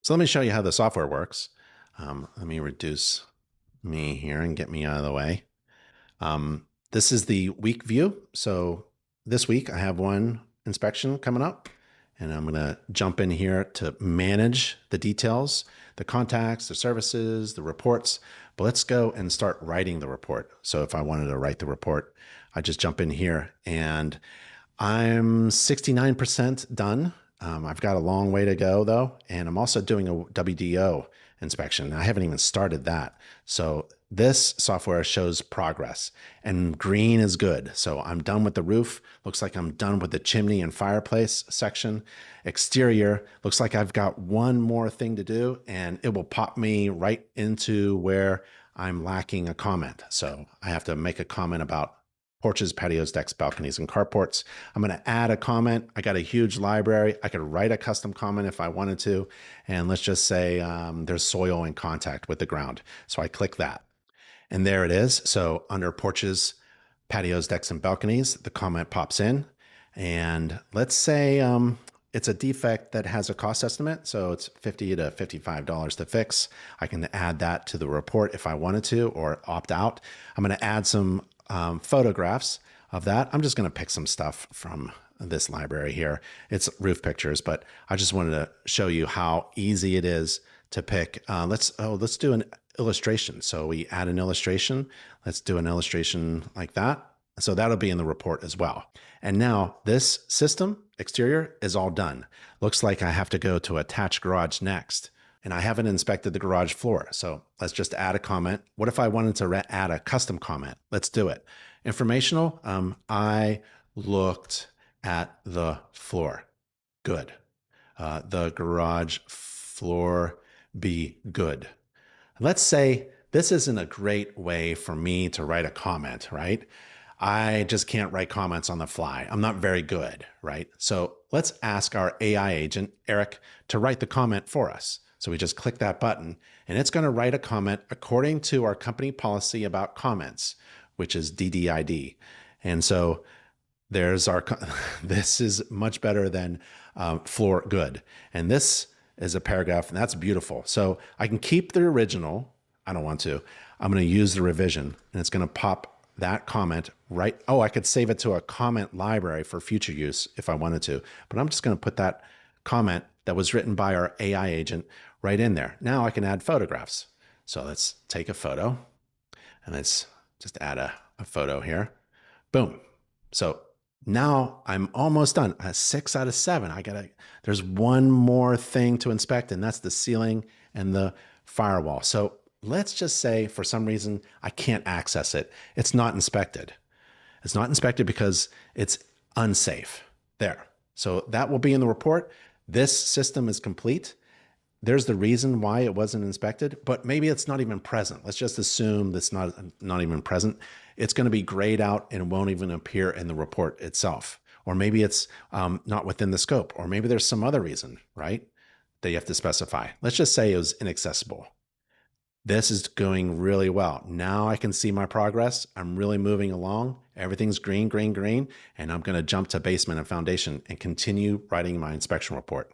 So let me show you how the software works. Let me reduce me here and get me out of the way. This is the week view. So this week I have one inspection coming up, and I'm going to jump in here to manage the details, the contacts, the services, the reports. But let's go and start writing the report. So if I wanted to write the report, I just jump in here and I'm 69% done. I've got a long way to go though, and I'm also doing a WDO inspection. I haven't even started that. So this software shows progress, and green is good. So I'm done with the roof. Looks like I'm done with the chimney and fireplace section. Exterior looks like I've got one more thing to do, and it will pop me right into where I'm lacking a comment. So I have to make a comment about porches, patios, decks, balconies, and carports. I'm going to add a comment. I got a huge library. I could write a custom comment if I wanted to. And let's just say there's soil in contact with the ground. So I click that. And there it is. So under porches, patios, decks, and balconies, the comment pops in. And let's say it's a defect that has a cost estimate. So it's $50 to $55 to fix. I can add that to the report if I wanted to, or opt out. I'm going to add some photographs of that. I'm just going to pick some stuff from this library here. It's roof pictures, but I just wanted to show you how easy it is to pick. Let's do an illustration. So we add an illustration. Let's do an illustration like that. So that'll be in the report as well. And now this system exterior is all done. Looks like I have to go to attach garage next. And I haven't inspected the garage floor. So let's just add a comment. What if I wanted to add a custom comment? Let's do it. Informational, I looked at the floor. Good. The garage floor be good. Let's say this isn't a great way for me to write a comment, right? I just can't write comments on the fly. I'm not very good, right? So let's ask our AI agent, Eric, to write the comment for us. So we just click that button, and it's going to write a comment according to our company policy about comments, which is DDID. And so there's our, this is much better than floor good. And this is a paragraph, and that's beautiful. So I can keep the original. I don't want to. I'm going to use the revision, and it's going to pop that comment right. Oh, I could save it to a comment library for future use if I wanted to, but I'm just going to put that comment that was written by our AI agent right in there. Now I can add photographs. So let's take a photo, and let's just add a photo here. Boom. So now I'm almost done. 6 out of 7. There's one more thing to inspect, and that's the ceiling and the firewall. So let's just say for some reason I can't access it. It's not inspected. It's not inspected because it's unsafe. There. So that will be in the report. This system is complete. There's the reason why it wasn't inspected, but maybe it's not even present. Let's just assume that's not even present. It's going to be grayed out and won't even appear in the report itself. Or maybe it's not within the scope, or maybe there's some other reason, right, that you have to specify. Let's just say it was inaccessible. This is going really well. Now I can see my progress. I'm really moving along. Everything's green, green, green, and I'm going to jump to basement and foundation and continue writing my inspection report.